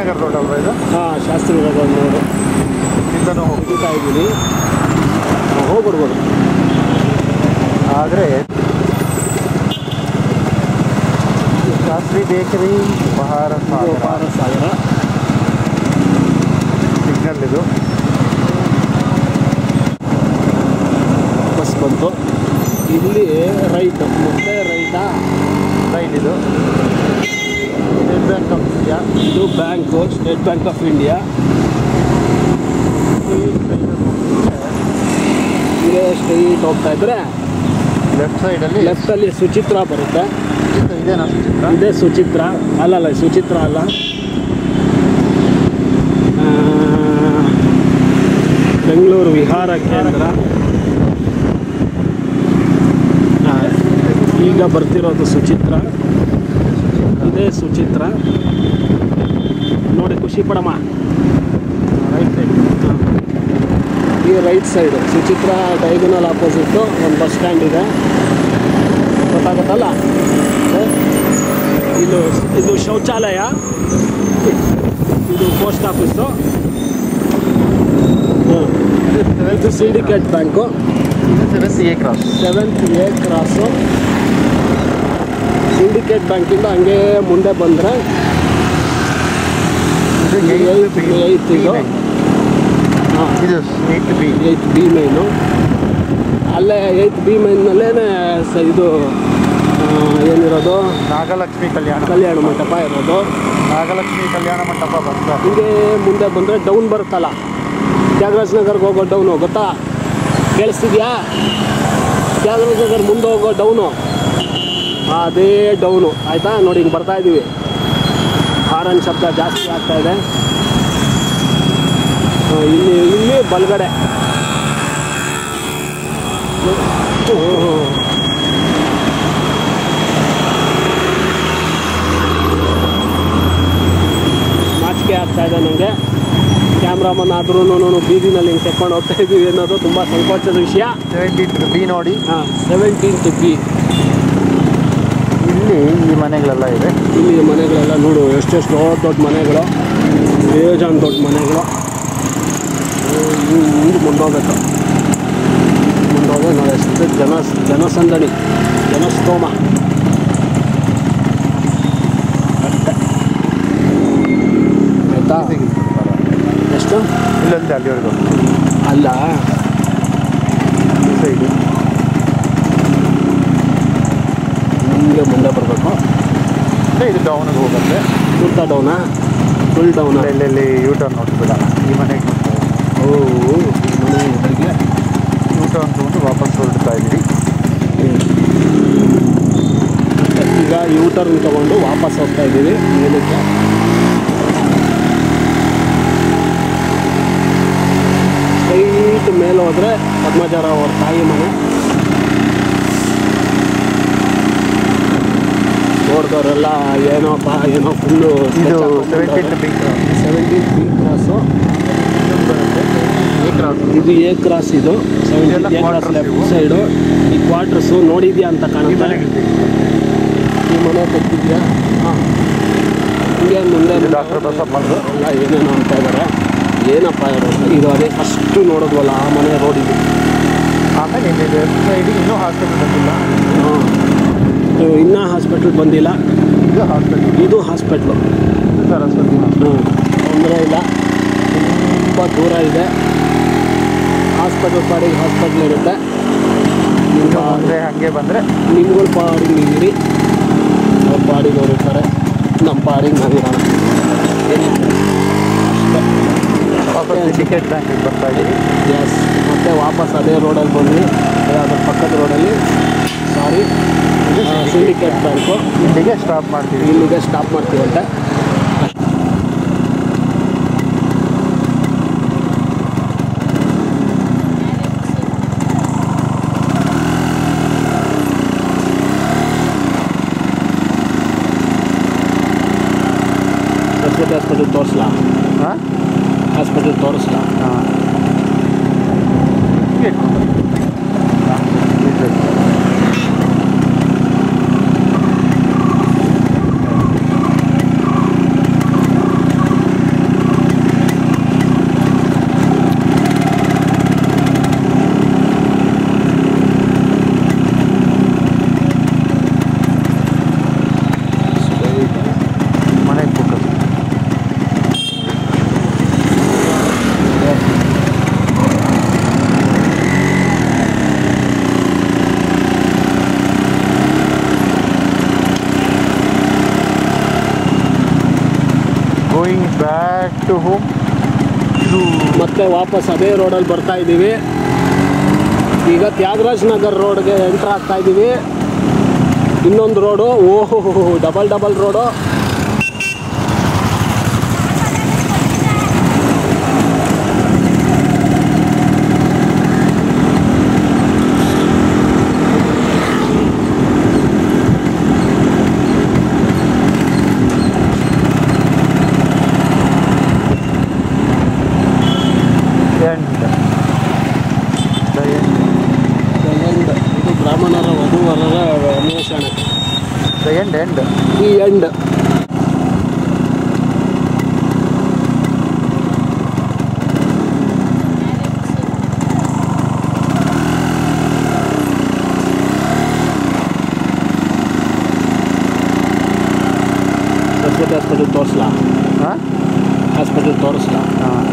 Nagar road ಅಲ್ವಾ ಇದು? ಹಾಂ, ಶಾಸ್ತ್ರಿ ನಗರ ರೋಡು. ಇದನ್ನು ಹೋಗ್ತಾ ಇದ್ದೀನಿ, ಹೋಗ್ಬಿಡ್ಬೋದು. ಆದರೆ ಶಾಸ್ತ್ರಿ ಬೇಕರಿ ಉಪಹಾರ ಸಾಗರ ಸಿಗ್ನಲ್ ಇದು. ಬಸ್ ಬಂತು. ಇಲ್ಲಿ ರೈಟ್, ಮತ್ತೆ ರೈಟಾ? ರೈಟ್. ಇದು ಸ್ಟೇಟ್ ಬ್ಯಾಂಕ್ ಆಫ್ ಇಂಡಿಯಾ. ಇದು bank, state bank of India. ಇದೇ ಸ್ಟ್ರೈಟ್ ಹೋಗ್ತಾ ಇದ್ರೆ ಲೆಫ್ಟಲ್ಲಿ ಸುಚಿತ್ರ ಬರುತ್ತೆ. ಇದೇನಾ ಸುಚಿತ್ರ? ಇದೇ ಸುಚಿತ್ರ. ಅಲ್ಲಲ್ಲ, ಸುಚಿತ್ರ ಅಲ್ಲ, ಬೆಂಗಳೂರು ವಿಹಾರ ಕೇಂದ್ರ. ಈಗ ಬರ್ತಿರೋದು ಸುಚಿತ್ರ. ಇದೇ ಸುಚಿತ್ರ ನೋಡಿ, ಖುಷಿ ಪಡಮ್ಮ. Right side. ಈ right side Suchitra diagonal opposite ಒಂದು ಬಸ್ ಸ್ಟ್ಯಾಂಡ್ ಇದೆ, ಗೊತ್ತಾಗುತ್ತಲ್ಲ. ಇದು ಶೌಚಾಲಯ, ಇದು ಪೋಸ್ಟ್ ಆಫೀಸು, ಇದು Syndicate bank. 7th A cross. Syndicate ಬ್ಯಾಂಕಿಂದ ಹಂಗೆ ಮುಂದೆ ಬಂದರೆ 8th ಇದು. ಹಾಂ, ಇದು 8th B ಮೈನು. ಅಲ್ಲೇ 8th B ಮೈನ್ನಲ್ಲೇ ಇದು ಏನಿರೋದು, ನಾಗಲಕ್ಷ್ಮಿ ಕಲ್ಯಾಣ ಮಂಟಪ ಇರೋದು. ನಾಗಲಕ್ಷ್ಮಿ ಕಲ್ಯಾಣ ಮಂಟಪ ಬಂತು. ಹಿಂಗೆ ಮುಂದೆ ಬಂದರೆ ಡೌನ್ ಬರುತ್ತಲ್ಲ, ತ್ಯಾಗರಾಜ ನಗರ್ಗೆ ಹೋಗೋ ಡೌನು, ಗೊತ್ತಾ? ಕೇಳಿಸ್ತಿದ್ಯಾ? ತ್ಯಾಗರಾಜ ನಗರ್ ಮುಂದೆ ಹೋಗೋ ಡೌನು, ಅದೇ ಡೌನು. ಆಯಿತಾ? ನೋಡಿ, ಹಿಂಗೆ ಬರ್ತಾಯಿದ್ದೀವಿ. ಹಾರನ್ ಶಬ್ದ ಜಾಸ್ತಿ ಆಗ್ತಾಯಿದೆ. ಇಲ್ಲಿ ಬಲಗಡೆ ನಾಚಿಕೆ ಆಗ್ತಾಯಿದೆ ನನಗೆ. ಕ್ಯಾಮ್ರಾಮನ್ ಆದ್ರೂ ಬೀದಿನಲ್ಲಿ ಹಿಂಗೆ ತೆಕ್ಕೊಂಡು ಹೋಗ್ತಾ ಇದ್ದೀವಿ ಅನ್ನೋದು ತುಂಬ ಸಂಕೋಚದ ವಿಷಯ. 17th B ನೋಡಿ. ಹಾಂ, 17th B. ಇಲ್ಲಿ ಈ ಮನೆಗಳೆಲ್ಲ ಇದೆ. ಇಲ್ಲಿ ಮನೆಗಳೆಲ್ಲ ನೋಡು, ಎಷ್ಟೆಷ್ಟು ದೊಡ್ಡ ಮನೆಗಳು, ಬೇಜಾನ್ ದೊಡ್ಡ ಮನೆಗಳು. ಹಿಂಗೆ ಮುಂದೋಗ್ಬೇಕು. ಮುಂದೋಗಿ ನೋಡಿ ಎಷ್ಟು ಜನಸಂದಣಿ, ಜನಸ್ತೋಮ. ಆಯಿತಾ? ಎಷ್ಟು? ಇಲ್ಲಂತೆ ಅಲ್ಲಿವರೆಗೂ ಅಲ್ಲ, ಈ ಸೈಡು ಹಿಂಗೆ ಮುಂದೆ ಬರಬೇಕು. ಇದು ಡೌನಿಗೆ ಹೋಗುತ್ತೆ. ಫುಲ್ ಡೌನಾ? ಫುಲ್ ಡೌನಾ? ಎಲ್ಲೆಲ್ಲಿ ಯೂ ಟರ್ನ್ ನೋಡ್ಬಿಡ. ಈ ಮನೆಗೆ ನೋಡ್ತಾ ಓ, ಮನೆ ಎದುರಿಗೆ ಯೂ ಟರ್ನ್ ತೊಗೊಂಡು ವಾಪಸ್ ಹೊರಡ್ತಾ ಇದ್ದೀವಿ. ಈಗ ಯೂ ಟರ್ನ್ ತೊಗೊಂಡು ವಾಪಸ್ ಹೋಗ್ತಾ ಇದ್ದೀವಿ. ಏನಕ್ಕೆ? ಸ್ಟ್ರೈಟ್ ಮೇಲೆ ಹೋದರೆ ಪದ್ಮಜಾರ ಅವ್ರ ತಾಯಿ ಮನೆ. ನೋಡಿದವರೆಲ್ಲ ಏನೋಪ್ಪ ಏನೋ ಫುಲ್ಲು. ಇದು 17th B cross. A cross. ಇದು A ಕ್ರಾಸ್. ಇದು 17th A cross left side. ಈ ಕ್ವಾರ್ಟರ್ಸು ನೋಡಿದ್ಯಾ ಅಂತ ಕಾಣುತ್ತೆ. ಈ ಮನೆ ತೆಗ್ದಿದ್ಯಾ? ಹಾಂ, ಹಿಂಗೆ ಮುಂದೆ ಡಾಕ್ಟರ್ ಬಸಪ್ಪಂದು ಎಲ್ಲ ಏನೇನೋ ಅಂತ ಇದ್ದಾರೆ. ಏನಪ್ಪ ಇರೋದು ಇದು? ಅದೇ ಫಸ್ಟು ನೋಡೋದ್ವಲ್ಲ ಆ ಮನೆ ರೋಡ್ ಇದು. ಆಮೇಲೆ ಲೆಫ್ಟ್ ಸೈಡಿಗೆ ಇನ್ನೂ ಹಾಸ್ಪಿಟಲ್ ಬಂದಿಲ್ಲ. ಹಾಂ, ಇನ್ನೂ ಹಾಸ್ಪಿಟ್ಲ್ ಬಂದಿಲ್ಲ. ಇದು ಹಾಸ್ಪಿಟಲ್. ಇದು ಹಾಸ್ಪಿಟ್ಲು. ಸರಸ್ವತಿ. ತೊಂದರೆ ಇಲ್ಲ, ತುಂಬ ದೂರ ಇದೆ. ಹಾಸ್ಪಿಟ್ಲ್ ಪಾಡಿಗೆ ಹಾಸ್ಪಿಟ್ಲ್ ಇರುತ್ತೆ. ಮುಂದೆ ಹಾಗೆ ಬಂದರೆ ನಿಮ್ಗಳ ಪಾಡಿಗೆ ನೀವಿರಿ, ಅವ್ರ ಪಾಡಿಗೆ ಅವ್ರು ಇರ್ತಾರೆ, ನಮ್ಮ ಪಾಡಿಗೆ ನಾವಿರೋಣ. ವಾಪಸ್ ಸಿಂಡಿಕೇಟ್ ಬ್ಯಾಂಕಿಗೆ ಬರ್ತಾ ಇದ್ದೀವಿ. ಎಸ್, ಮತ್ತೆ ವಾಪಸ್ ಅದೇ ರೋಡಲ್ಲಿ ಬಂದ್ವಿ. ಅದರ ಪಕ್ಕದ ರೋಡಲ್ಲಿ, ಸಾರಿ, ಸಿಂಡಿಕೇಟ್ ಬ್ಯಾಂಕು. ಇಲ್ಲಿಗೆ ಸ್ಟಾಪ್ ಮಾಡ್ತೀವಿ. ಇಲ್ಲಿಗೆ ಸ್ಟಾಪ್ ಮಾಡ್ತೀವಂತೆ. ಹಾಸ್ಪಿಟಲ್ ತೋರಿಸ್ಲಾ? ಹಾಂ, ಹಾಸ್ಪಿಟಲ್ ತೋರಿಸ್ಲಾ? ಹಾಂ. Going back to home. ಮತ್ತೆ ವಾಪಸ್ ಅದೇ ರೋಡಲ್ಲಿ ಬರ್ತಾ ಇದ್ದೀವಿ. ಈಗ ತ್ಯಾಗರಾಜ್ ನಗರ್ ರೋಡ್ಗೆ ಎಂಟ್ರ್ ಆಗ್ತಾ ಇದ್ದೀವಿ. ಇನ್ನೊಂದು ರೋಡು, ಓಹೋ ಡಬಲ್ ರೋಡು. ಇದು ಬ್ರಾಹ್ಮಣರ ವಧುವರರ ಅನ್ವೇಷಣೆ. ಎಂಡ್ ಈ ಎಂಡ್. ಸರ್ಸ್ವತಿ ಹಾಸ್ಪಿಟಲ್ ತೋರಿಸ್ಲಾ? ಹಾಂ, ಹಾಸ್ಪಿಟಲ್ ತೋರಿಸ್ಲಾ? ಹಾಂ.